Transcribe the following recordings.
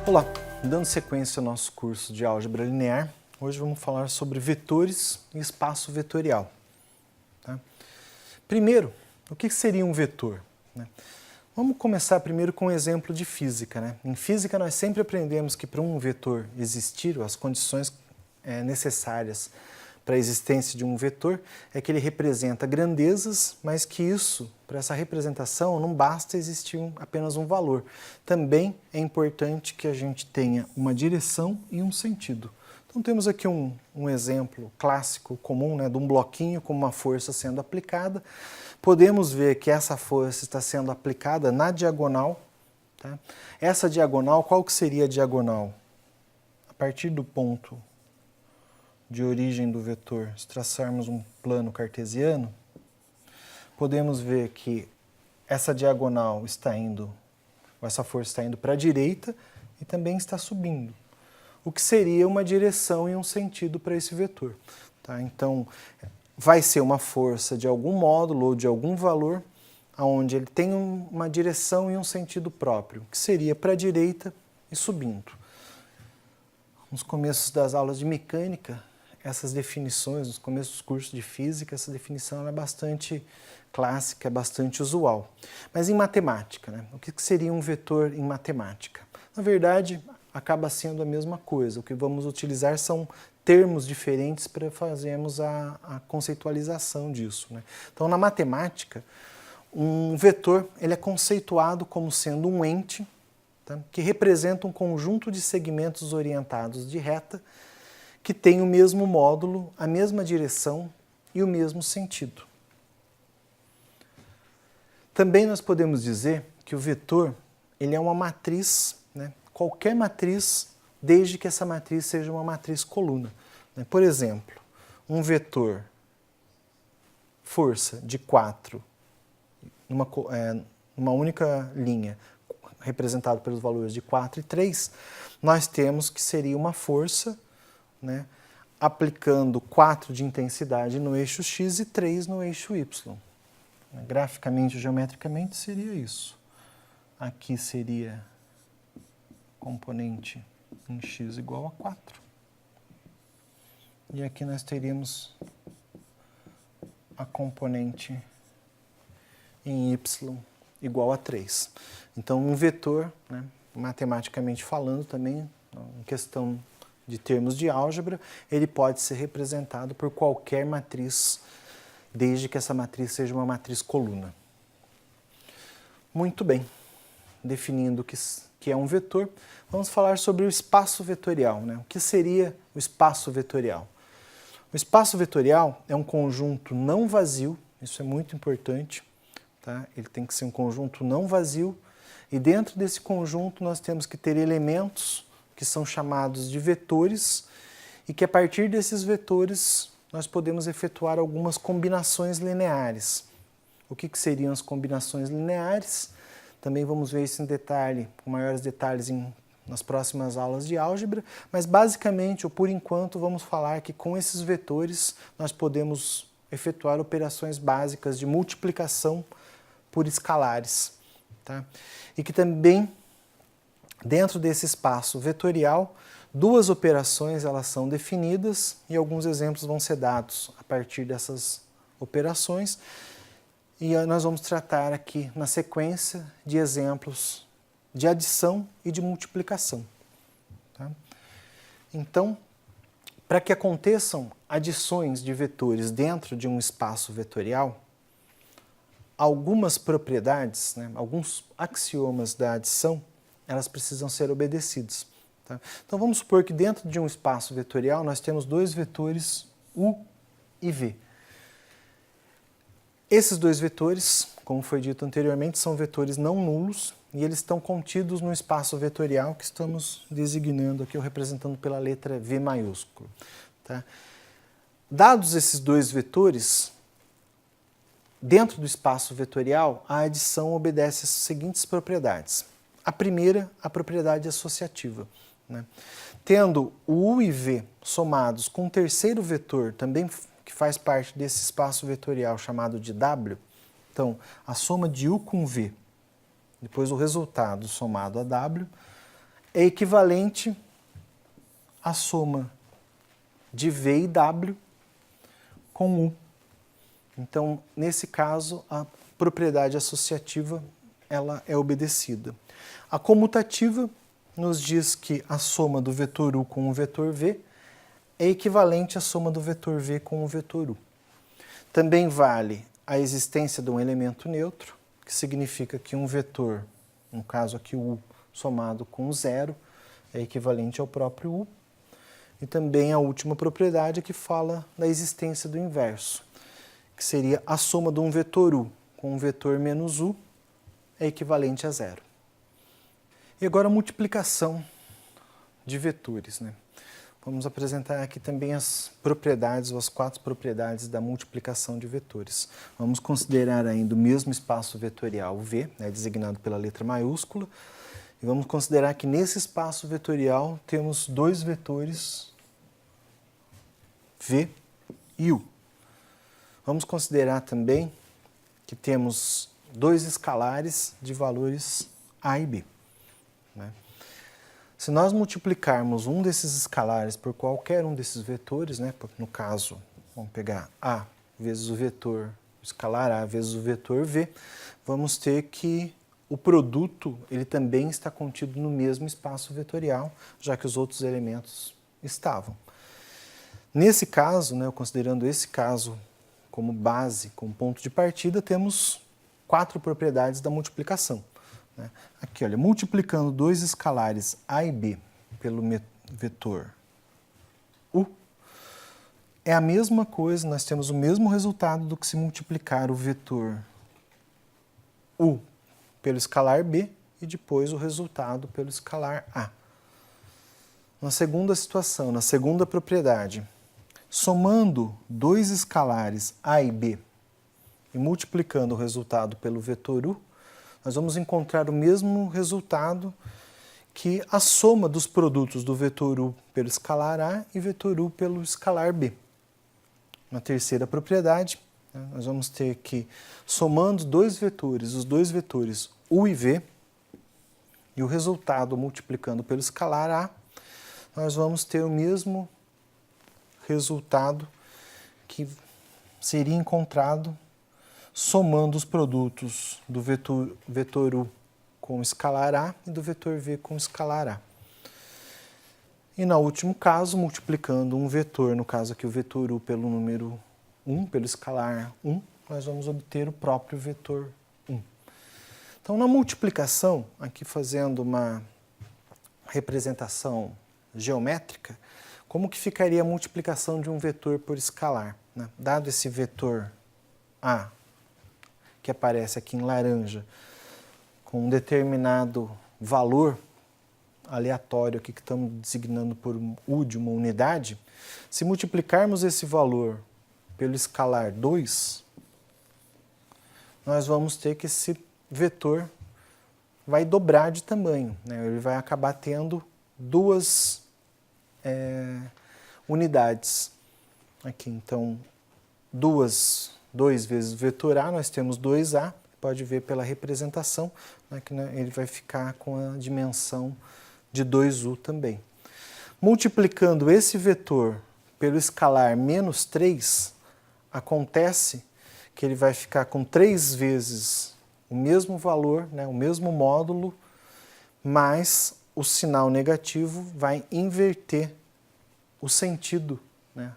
Olá, dando sequência ao nosso curso de álgebra linear, hoje vamos falar sobre vetores e espaço vetorial. Tá? Primeiro, o que seria um vetor? Vamos começar primeiro com um exemplo de física. Em física nós sempre aprendemos que para um vetor existir, as condições necessárias para a existência de um vetor é que ele representa grandezas, mas que isso, para essa representação, não basta existir apenas um valor. Também é importante que a gente tenha uma direção e um sentido. Então temos aqui um exemplo clássico, comum, de um bloquinho com uma força sendo aplicada. Podemos ver que essa força está sendo aplicada na diagonal. Tá? Essa diagonal, qual que seria a diagonal? A partir do ponto de origem do vetor, se traçarmos um plano cartesiano, podemos ver que essa diagonal está indo, essa força está indo para a direita e também está subindo. O que seria uma direção e um sentido para esse vetor. Tá? Então, vai ser uma força de algum módulo ou de algum valor, onde ele tem uma direção e um sentido próprio, que seria para a direita e subindo. Nos começos das aulas de mecânica, essas definições, nos começos dos cursos de física, essa definição é bastante clássica, é bastante usual. Mas em matemática, o que seria um vetor em matemática? Na verdade, acaba sendo a mesma coisa. O que vamos utilizar são termos diferentes para fazermos a conceitualização disso. Então, na matemática, um vetor ele é conceituado como sendo um ente, que representa um conjunto de segmentos orientados de reta, que tem o mesmo módulo, a mesma direção e o mesmo sentido. Também nós podemos dizer que o vetor ele é uma matriz, qualquer matriz, desde que essa matriz seja uma matriz coluna. Por exemplo, um vetor força de 4 numa única linha, representado pelos valores de 4 e 3, nós temos que seria uma força aplicando 4 de intensidade no eixo x e 3 no eixo y. Graficamente, geometricamente, seria isso. Aqui seria componente em x igual a 4. E aqui nós teríamos a componente em y igual a 3. Então, um vetor, matematicamente falando também, em questão de termos de álgebra, ele pode ser representado por qualquer matriz, desde que essa matriz seja uma matriz coluna. Muito bem, definindo o que é um vetor, vamos falar sobre o espaço vetorial. O que seria o espaço vetorial? O espaço vetorial é um conjunto não vazio, isso é muito importante, tá? Ele tem que ser um conjunto não vazio, e dentro desse conjunto nós temos que ter elementos que são chamados de vetores, e que a partir desses vetores nós podemos efetuar algumas combinações lineares. O que seriam as combinações lineares? Também vamos ver isso em detalhe, com maiores detalhes nas próximas aulas de álgebra, mas basicamente, ou por enquanto, vamos falar que com esses vetores nós podemos efetuar operações básicas de multiplicação por escalares. Tá? E que também, dentro desse espaço vetorial, duas operações elas são definidas e alguns exemplos vão ser dados a partir dessas operações. E nós vamos tratar aqui na sequência de exemplos de adição e de multiplicação. Tá? Então, para que aconteçam adições de vetores dentro de um espaço vetorial, algumas propriedades, alguns axiomas da adição, elas precisam ser obedecidos. Tá? Então vamos supor que dentro de um espaço vetorial nós temos dois vetores U e V. Esses dois vetores, como foi dito anteriormente, são vetores não nulos e eles estão contidos no espaço vetorial que estamos designando aqui, ou representando pela letra V maiúsculo. Tá? Dados esses dois vetores, dentro do espaço vetorial, a adição obedece às seguintes propriedades. A primeira, a propriedade associativa. Tendo o U e V somados com um terceiro vetor, também que faz parte desse espaço vetorial chamado de W, então a soma de U com V, depois o resultado somado a W, é equivalente à soma de V e W com U. Então, nesse caso, a propriedade associativa ela é obedecida. A comutativa nos diz que a soma do vetor U com o vetor V é equivalente à soma do vetor V com o vetor U. Também vale a existência de um elemento neutro, que significa que um vetor, no caso aqui o U, somado com zero, é equivalente ao próprio U. E também a última propriedade que fala da existência do inverso, que seria a soma de um vetor U com um vetor menos U é equivalente a zero. E agora a multiplicação de vetores, né? Vamos apresentar aqui também as propriedades, ou as 4 propriedades da multiplicação de vetores. Vamos considerar ainda o mesmo espaço vetorial V, né, designado pela letra maiúscula, e vamos considerar que nesse espaço vetorial temos 2 vetores V e U. Vamos considerar também que temos 2 escalares de valores A e B, né? Se nós multiplicarmos um desses escalares por qualquer um desses vetores, né, no caso, vamos pegar A vezes o vetor, o escalar A vezes o vetor V, vamos ter que o produto ele também está contido no mesmo espaço vetorial, já que os outros elementos estavam. Nesse caso, né, considerando esse caso como base, como ponto de partida, temos 4 propriedades da multiplicação. Aqui, olha, multiplicando 2 escalares A e B pelo vetor U, é a mesma coisa, nós temos o mesmo resultado do que se multiplicar o vetor U pelo escalar B e depois o resultado pelo escalar A. Na segunda situação, na segunda propriedade, somando 2 escalares A e B e multiplicando o resultado pelo vetor U, nós vamos encontrar o mesmo resultado que a soma dos produtos do vetor U pelo escalar A e vetor U pelo escalar B. Na terceira propriedade, nós vamos ter que, somando os dois vetores U e V, e o resultado multiplicando pelo escalar A, nós vamos ter o mesmo resultado que seria encontrado somando os produtos do vetor U com o escalar A e do vetor V com o escalar A. E no último caso, multiplicando um vetor, no caso aqui o vetor U pelo número 1, pelo escalar 1, nós vamos obter o próprio vetor 1. Então, na multiplicação, aqui fazendo uma representação geométrica, como que ficaria a multiplicação de um vetor por escalar, né? Dado esse vetor A, que aparece aqui em laranja, com um determinado valor aleatório aqui que estamos designando por U de uma unidade, se multiplicarmos esse valor pelo escalar 2, nós vamos ter que esse vetor vai dobrar de tamanho, né? Ele vai acabar tendo 2 unidades. Aqui, então, 2 vezes o vetor A, nós temos 2A, pode ver pela representação, né, que ele vai ficar com a dimensão de 2U também. Multiplicando esse vetor pelo escalar menos 3, acontece que ele vai ficar com 3 vezes o mesmo valor, né, o mesmo módulo, mas o sinal negativo vai inverter o sentido, né,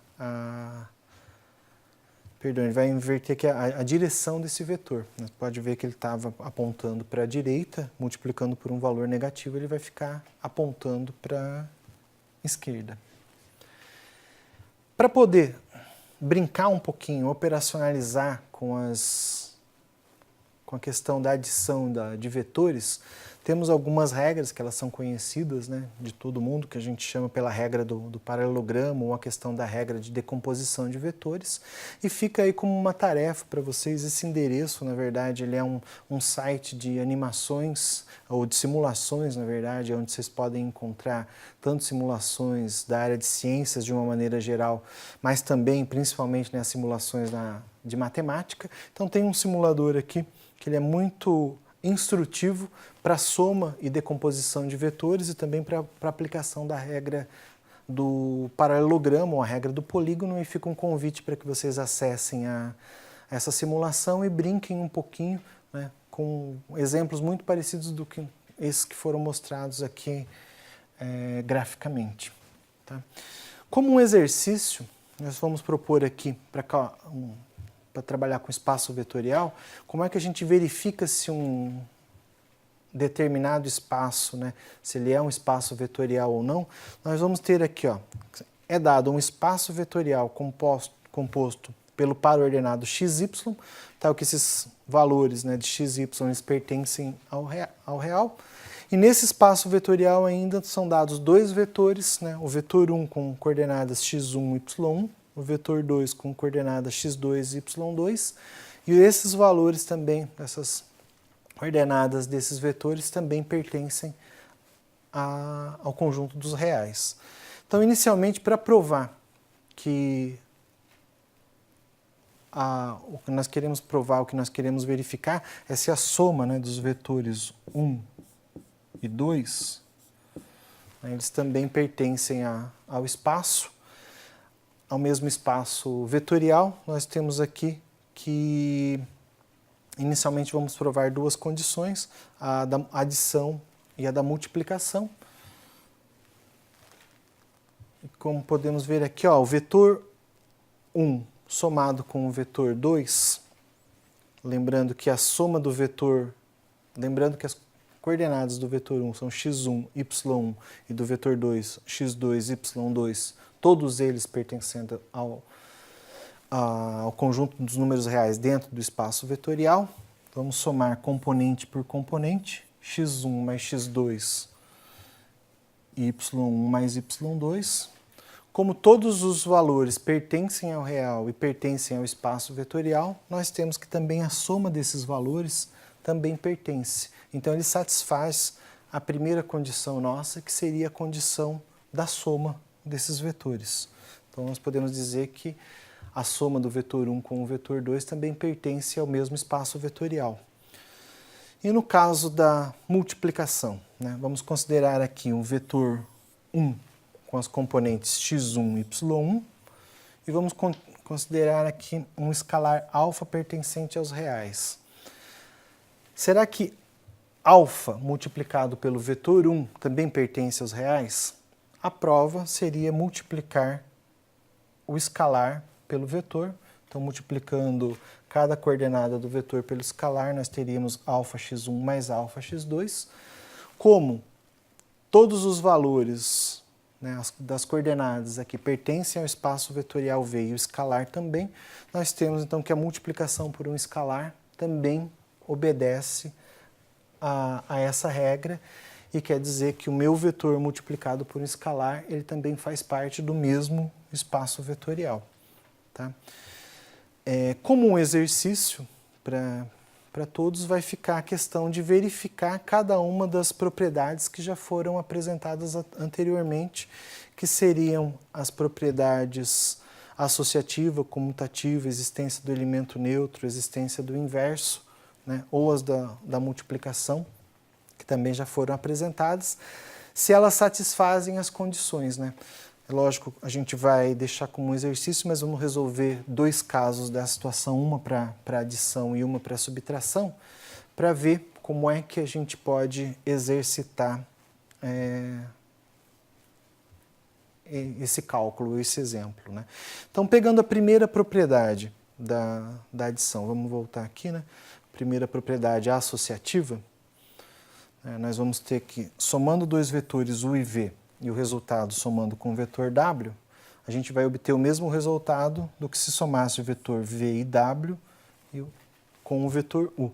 ele vai inverter aqui a direção desse vetor. Você pode ver que ele estava apontando para a direita, multiplicando por um valor negativo, ele vai ficar apontando para a esquerda. Para poder brincar um pouquinho, operacionalizar com a questão da adição de vetores, temos algumas regras que elas são conhecidas, né, de todo mundo, que a gente chama pela regra do paralelogramo ou a questão da regra de decomposição de vetores. E fica aí como uma tarefa para vocês. Esse endereço, na verdade, ele é um site de animações ou de simulações, na verdade, onde vocês podem encontrar tanto simulações da área de ciências de uma maneira geral, mas também, principalmente, simulações de matemática. Então tem um simulador aqui que ele é muito instrutivo para soma e decomposição de vetores e também para aplicação da regra do paralelogramo, ou a regra do polígono, e fica um convite para que vocês acessem essa simulação e brinquem um pouquinho, né, com exemplos muito parecidos do que esses que foram mostrados aqui graficamente. Tá? Como um exercício, nós vamos propor aqui para trabalhar com espaço vetorial, como é que a gente verifica se um determinado espaço, né, se ele é um espaço vetorial ou não. Nós vamos ter aqui, ó, é dado um espaço vetorial composto pelo par ordenado xy, tal que esses valores, né, de xy eles pertencem ao real. E nesse espaço vetorial ainda são dados dois vetores, né, o vetor 1 com coordenadas x1, y1, o vetor 2 com coordenadas x2 e y2, e esses valores também, essas coordenadas desses vetores também pertencem ao conjunto dos reais. Então, inicialmente, para provar que o que nós queremos provar, o que nós queremos verificar é se a soma, né, dos vetores 1 e 2, né, eles também pertencem ao espaço, ao mesmo espaço vetorial. Nós temos aqui que inicialmente vamos provar duas condições, a da adição e a da multiplicação. E como podemos ver aqui, ó, o vetor 1 somado com o vetor 2, lembrando que a soma do vetor, lembrando que as coordenadas do vetor 1 são x1, y1 e do vetor 2, x2, y2, todos eles pertencendo ao conjunto dos números reais dentro do espaço vetorial. Vamos somar componente por componente, x1 mais x2 e y1 mais y2. Como todos os valores pertencem ao real e pertencem ao espaço vetorial, nós temos que também a soma desses valores também pertence. Então ele satisfaz a primeira condição nossa, que seria a condição da soma desses vetores. Então nós podemos dizer que a soma do vetor 1 com o vetor 2 também pertence ao mesmo espaço vetorial. E no caso da multiplicação, né, vamos considerar aqui um vetor 1 com as componentes x1 e y1 e vamos considerar aqui um escalar alfa pertencente aos reais. Será que alfa multiplicado pelo vetor 1 também pertence aos reais? A prova seria multiplicar o escalar pelo vetor. Então, multiplicando cada coordenada do vetor pelo escalar, nós teríamos alfa x1 mais alfa x2. Como todos os valores, né, das coordenadas aqui pertencem ao espaço vetorial V e o escalar também, nós temos então que a multiplicação por um escalar também obedece a essa regra, e quer dizer que o meu vetor multiplicado por um escalar, ele também faz parte do mesmo espaço vetorial. Tá? Como um exercício para todos, vai ficar a questão de verificar cada uma das propriedades que já foram apresentadas anteriormente, que seriam as propriedades associativa, comutativa, existência do elemento neutro, existência do inverso, né, ou as da multiplicação, que também já foram apresentadas, se elas satisfazem as condições, né? É lógico, a gente vai deixar como um exercício, mas vamos resolver dois casos da situação, uma para adição e uma para subtração, para ver como é que a gente pode exercitar esse cálculo, esse exemplo, né? Então, pegando a primeira propriedade da adição, vamos voltar aqui, né? Primeira propriedade associativa, nós vamos ter que, somando dois vetores u e v, e o resultado somando com o vetor w, a gente vai obter o mesmo resultado do que se somasse o vetor v e w com o vetor u.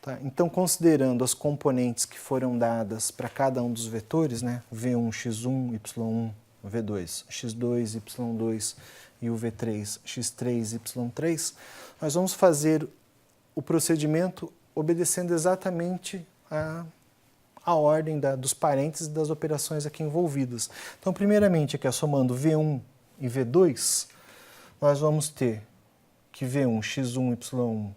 Tá? Então, considerando as componentes que foram dadas para cada um dos vetores, né, v1, x1, y1, v2, x2, y2 e o v3, x3, y3, nós vamos fazer o procedimento obedecendo exatamente a ordem dos parênteses das operações aqui envolvidas. Então, primeiramente, aqui, somando V1 e V2, nós vamos ter que V1, x1, y1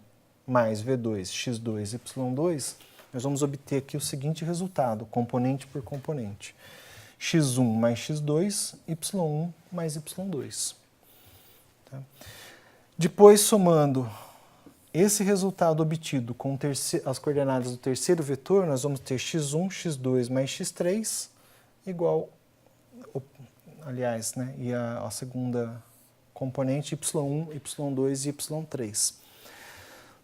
mais V2, x2, y2 nós vamos obter aqui o seguinte resultado, componente por componente. x1 mais x2, y1 mais y2. Tá? Depois, somando esse resultado obtido com as coordenadas do terceiro vetor, nós vamos ter x1, x2 mais x3 igual, aliás, né, e a segunda componente y1, y2 e y3.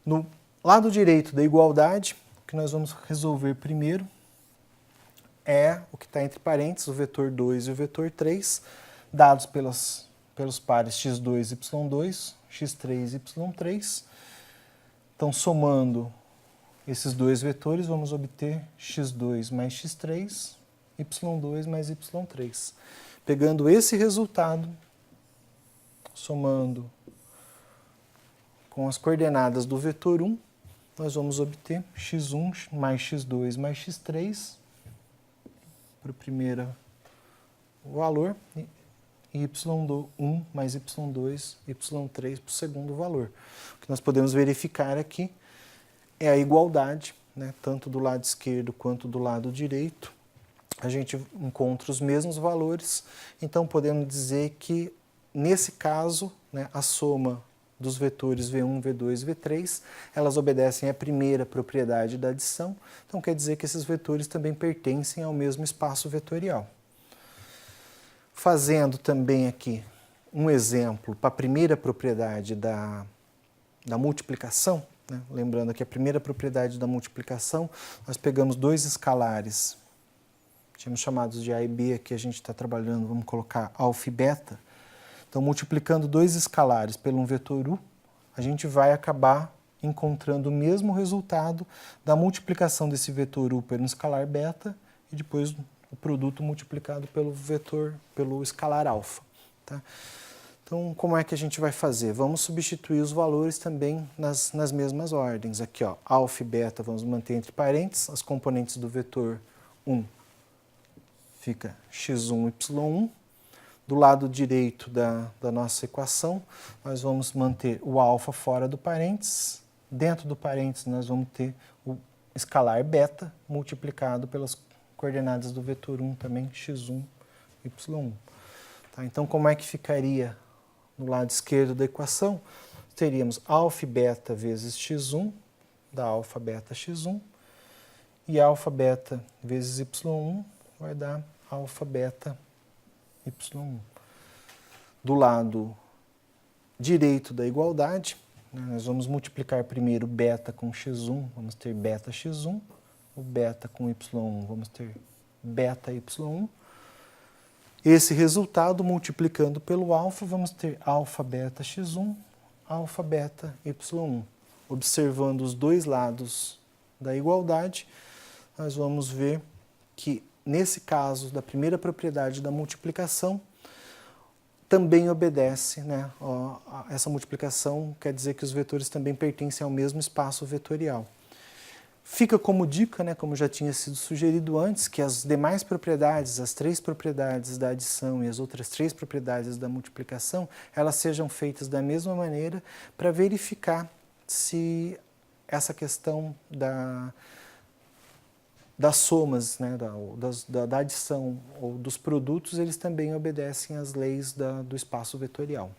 No lado direito da igualdade, o que nós vamos resolver primeiro é o que está entre parênteses, o vetor 2 e o vetor 3, dados pelos pares x2 e y2, x3 e y3. Então, somando esses dois vetores, vamos obter x2 mais x3, y2 mais y3. Pegando esse resultado, somando com as coordenadas do vetor 1, nós vamos obter x1 mais x2 mais x3 para o primeiro valor e y1 mais y2, y3 para o segundo valor. O que nós podemos verificar aqui é a igualdade, né, tanto do lado esquerdo quanto do lado direito. A gente encontra os mesmos valores, então podemos dizer que, nesse caso, né, a soma dos vetores V1, V2 e V3, elas obedecem à primeira propriedade da adição, então quer dizer que esses vetores também pertencem ao mesmo espaço vetorial. Fazendo também aqui um exemplo para a primeira propriedade da multiplicação, né? Lembrando que a primeira propriedade da multiplicação, nós pegamos dois escalares, tínhamos chamados de A e B, aqui a gente está trabalhando, vamos colocar alfa e beta. Então, multiplicando dois escalares pelo um vetor U, a gente vai acabar encontrando o mesmo resultado da multiplicação desse vetor U pelo escalar beta e depois o produto multiplicado pelo escalar alfa. Tá? Então, como é que a gente vai fazer? Vamos substituir os valores também nas mesmas ordens. Aqui, ó, alfa e beta vamos manter entre parênteses, as componentes do vetor 1 fica x1, y1. Do lado direito da nossa equação, nós vamos manter o alfa fora do parênteses. Dentro do parênteses, nós vamos ter o escalar beta multiplicado pelas coordenadas do vetor 1 também, x1, y1. Tá? Então, como é que ficaria no lado esquerdo da equação? Teríamos alfa e beta vezes x1, da alfa beta x1, e alfa beta vezes y1 vai dar alfa beta y1. Do lado direito da igualdade, né, nós vamos multiplicar primeiro beta com x1, vamos ter beta x1, o beta com y1, vamos ter beta y1. Esse resultado, multiplicando pelo alfa, vamos ter alfa beta x1, alfa beta y1. Observando os dois lados da igualdade, nós vamos ver que, nesse caso da primeira propriedade da multiplicação, também obedece, né, essa multiplicação quer dizer que os vetores também pertencem ao mesmo espaço vetorial. Fica como dica, né, como já tinha sido sugerido antes, que as demais propriedades, as três propriedades da adição e as outras três propriedades da multiplicação, elas sejam feitas da mesma maneira para verificar se essa questão das somas, né, da adição ou dos produtos, eles também obedecem às leis do espaço vetorial.